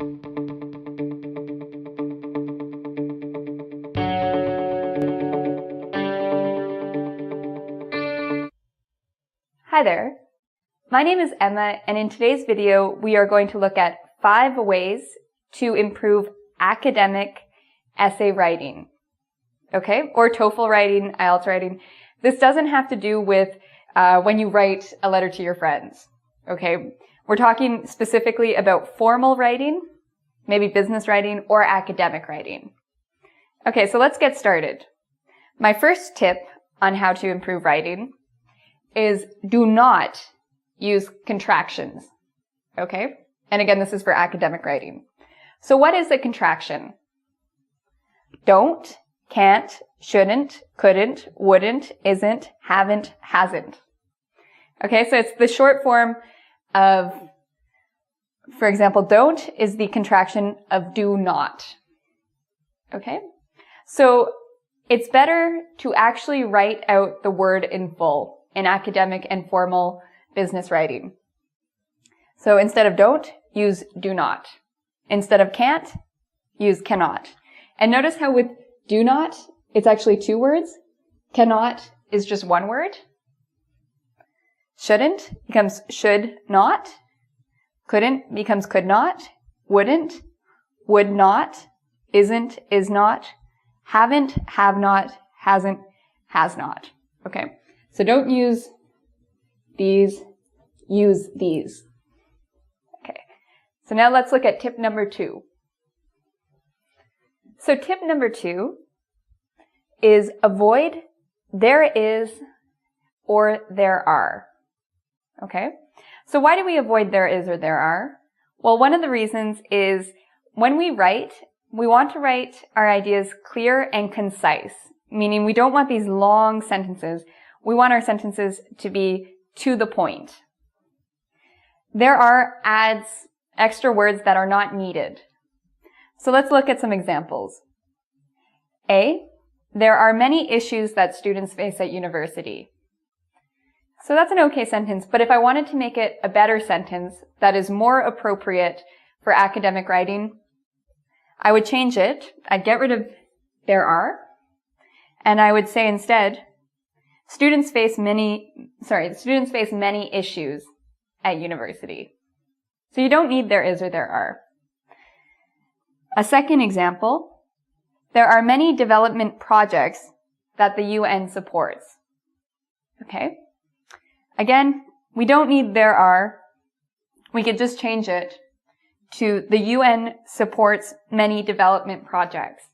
Hi there, my name is Emma, and in today's video we are going to look at 5 ways to improve academic essay writing, okay? Or TOEFL writing, IELTS writing. This doesn't have to do with when you write a letter to your friends, okay? We're talking specifically about formal writing, maybe business writing, or academic writing. Okay, so let's get started. My first tip on how to improve writing is do not use contractions, okay? And again, this is for academic writing. So what is a contraction? Don't, can't, shouldn't, couldn't, wouldn't, isn't, haven't, hasn't. Okay, so it's the short form of, for example, don't is the contraction of do not. Okay? So it's better to actually write out the word in full in academic and formal business writing. So instead of don't, use do not. Instead of can't, use cannot. And notice how with do not, it's actually 2 words. Cannot is just 1 word. Shouldn't becomes should not. Couldn't becomes could not. Wouldn't, would not. Isn't, is not. Haven't, have not. Hasn't, has not. Okay. So don't use these, use these. Okay. So now let's look at tip number 2. So tip number 2 is avoid there is or there are. Okay? So why do we avoid there is or there are? Well, one of the reasons is when we write, we want to write our ideas clear and concise, meaning we don't want these long sentences. We want our sentences to be to the point. There are adds, extra words that are not needed. So let's look at some examples. A, there are many issues that students face at university. So that's an okay sentence, but if I wanted to make it a better sentence that is more appropriate for academic writing, I would change it. I'd get rid of there are, and I would say instead, students face many issues at university. So you don't need there is or there are. A second example, there are many development projects that the UN supports. Okay? Again, we don't need there are. We could just change it to the UN supports many development projects.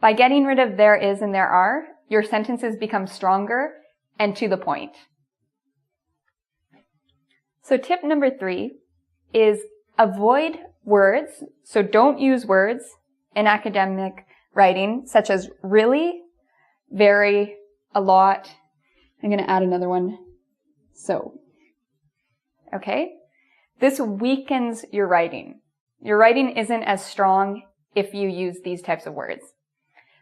By getting rid of there is and there are, your sentences become stronger and to the point. So tip number 3 is avoid words. So don't use words in academic writing, such as really, very, a lot. I'm going to add another one. So. Okay? This weakens your writing. Your writing isn't as strong if you use these types of words.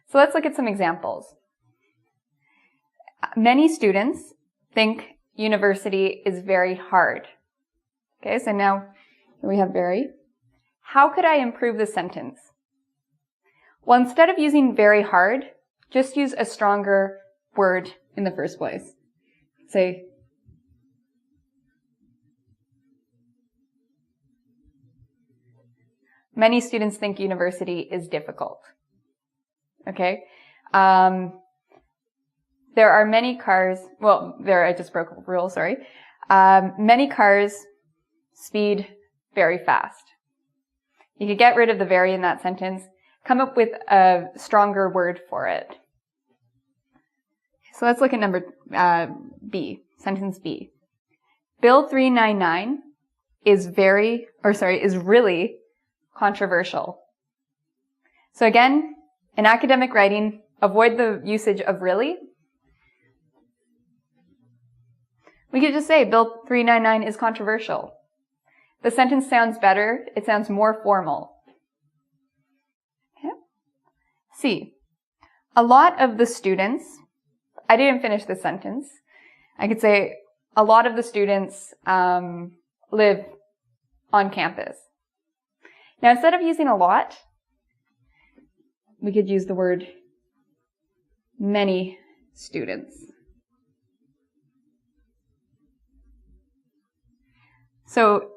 So let's look at some examples. Many students think university is very hard. Okay, so now we have very. How could I improve the sentence? Well, instead of using very hard, just use a stronger word in the first place. Say, many students think university is difficult. Okay? There are many cars, I just broke a rule, sorry. Many cars speed very fast. You could get rid of the very in that sentence, come up with a stronger word for it. So let's look at number B, sentence B. Bill 399 is really controversial. So again, in academic writing, avoid the usage of really. We could just say Bill 399 is controversial. The sentence sounds better. It sounds more formal. Okay. C. A lot of the students, I didn't finish the sentence. I could say a lot of the students live on campus. Now, instead of using a lot, we could use the word many students. So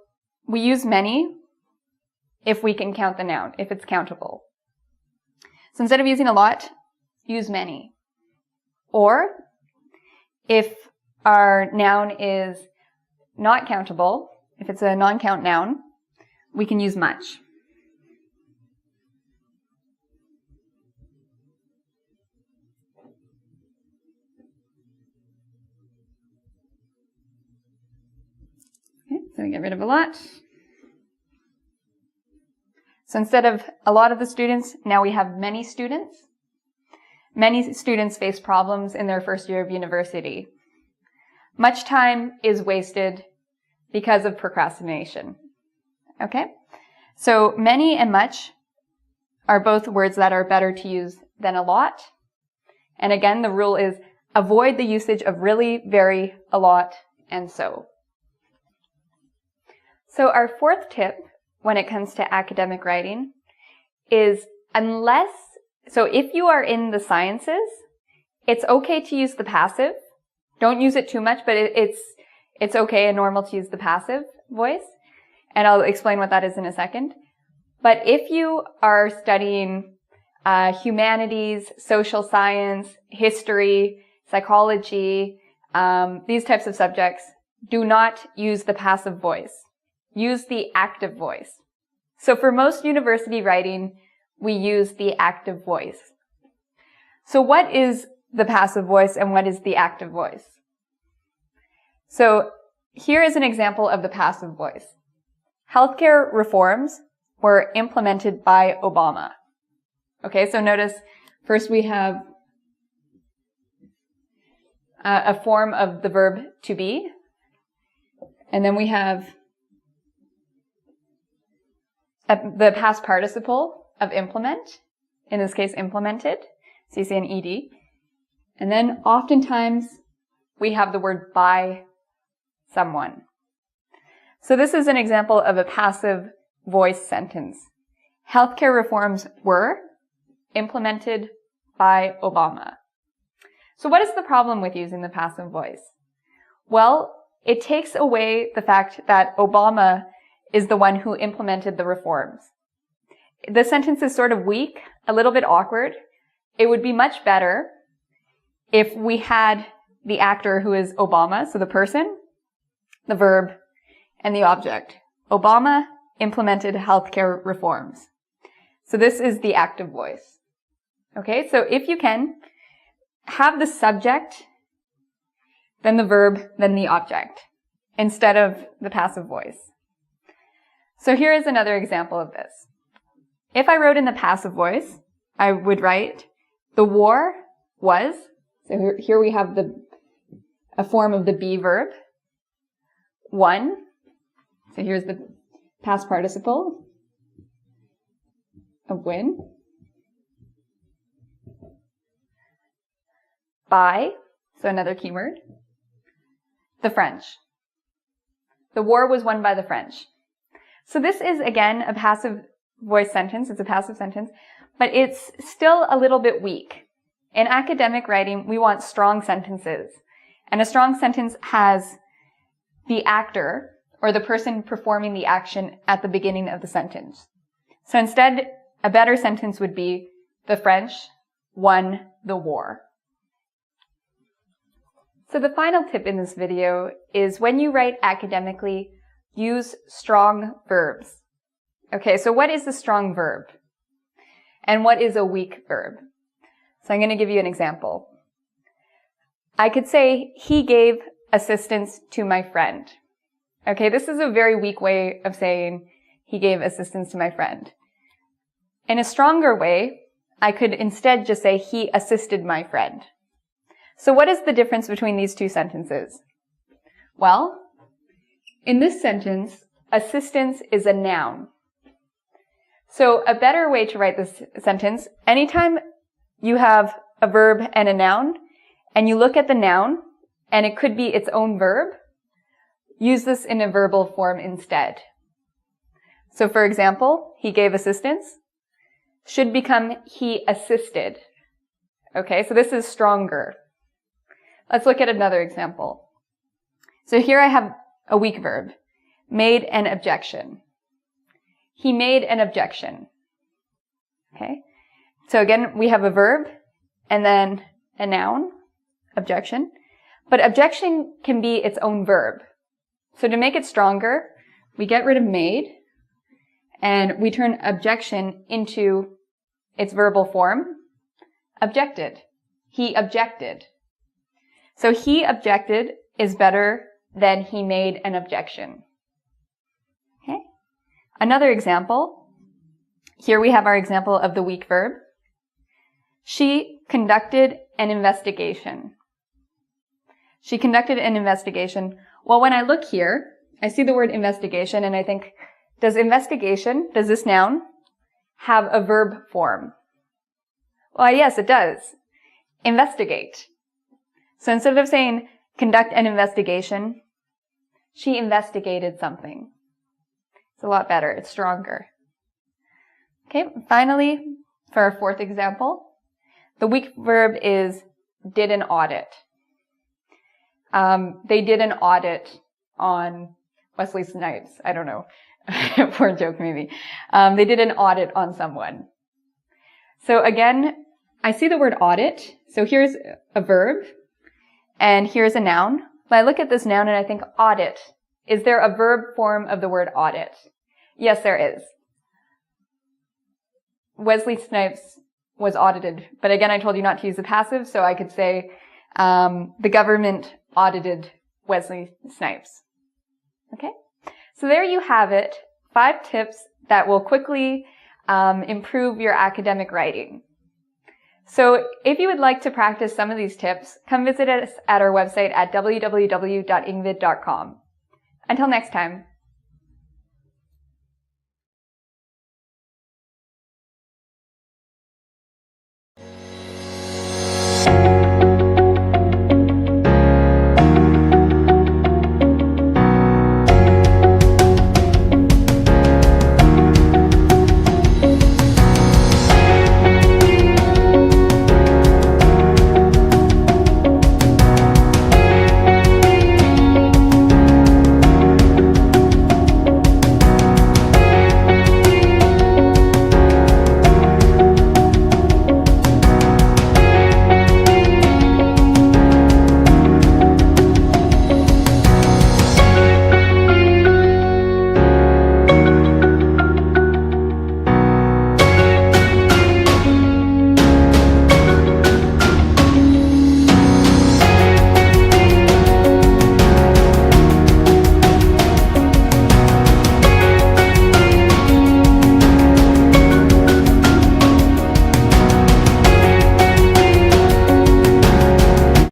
we use many if we can count the noun, if it's countable. So instead of using a lot, use many. Or if our noun is not countable, if it's a non-count noun, we can use much. Okay, so we get rid of a lot. So instead of a lot of the students, now we have many students. Many students face problems in their first year of university. Much time is wasted because of procrastination. Okay? So many and much are both words that are better to use than a lot. And again, the rule is avoid the usage of really, very, a lot, and so. So our fourth tip when it comes to academic writing is so if you are in the sciences, it's okay to use the passive. Don't use it too much, but it's okay and normal to use the passive voice. And I'll explain what that is in a second. But if you are studying humanities, social science, history, psychology, these types of subjects, do not use the passive voice. Use the active voice. So for most university writing, we use the active voice. So what is the passive voice and what is the active voice? So here is an example of the passive voice. Healthcare reforms were implemented by Obama. Okay, so notice first we have a form of the verb to be, and then we have the past participle of implement, in this case implemented, so you see an ed. And then oftentimes we have the word by someone. So this is an example of a passive voice sentence. Healthcare reforms were implemented by Obama. So what is the problem with using the passive voice? Well, it takes away the fact that Obama is the one who implemented the reforms. The sentence is sort of weak, a little bit awkward. It would be much better if we had the actor who is Obama, so the person, the verb, and the object. Obama implemented healthcare reforms. So this is the active voice. Okay, so if you can, have the subject, then the verb, then the object, instead of the passive voice. So here is another example of this. If I wrote in the passive voice, I would write, the war was, so here we have a form of the be verb, won, so here's the past participle of win, by, so another keyword, the French. The war was won by the French. So this is, again, a passive voice sentence. It's a passive sentence, but it's still a little bit weak. In academic writing, we want strong sentences. And a strong sentence has the actor, or the person performing the action, at the beginning of the sentence. So instead, a better sentence would be, the French won the war. So the final tip in this video is when you write academically, use strong verbs. Okay, so what is a strong verb? And what is a weak verb? So I'm going to give you an example. I could say, he gave assistance to my friend. Okay, this is a very weak way of saying, he gave assistance to my friend. In a stronger way, I could instead just say, he assisted my friend. So what is the difference between these two sentences? Well, in this sentence, assistance is a noun. So a better way to write this sentence, anytime you have a verb and a noun, and you look at the noun, and it could be its own verb, use this in a verbal form instead. So for example, he gave assistance should become he assisted. Okay, so this is stronger. Let's look at another example. So here I have a weak verb, made an objection. He made an objection. Okay, so again, we have a verb and then a noun, objection. But objection can be its own verb. So to make it stronger, we get rid of made and we turn objection into its verbal form, objected. He objected. So he objected is better than he made an objection. Okay. Another example. Here we have our example of the weak verb. She conducted an investigation. She conducted an investigation. Well, when I look here, I see the word investigation and I think, does this noun, have a verb form? Well, yes, it does. Investigate. So instead of saying conduct an investigation, she investigated something. It's a lot better. It's stronger. Okay, finally, for our fourth example, the weak verb is did an audit. They did an audit on Wesley Snipes. I don't know. Poor joke, maybe. They did an audit on someone. So again, I see the word audit. So here's a verb and here's a noun. But I look at this noun and I think audit. Is there a verb form of the word audit? Yes, there is. Wesley Snipes was audited. But again, I told you not to use the passive, so I could say the government audited Wesley Snipes. Okay? So there you have it. 5 tips that will quickly improve your academic writing. So if you would like to practice some of these tips, come visit us at our website at www.ingvid.com. Until next time.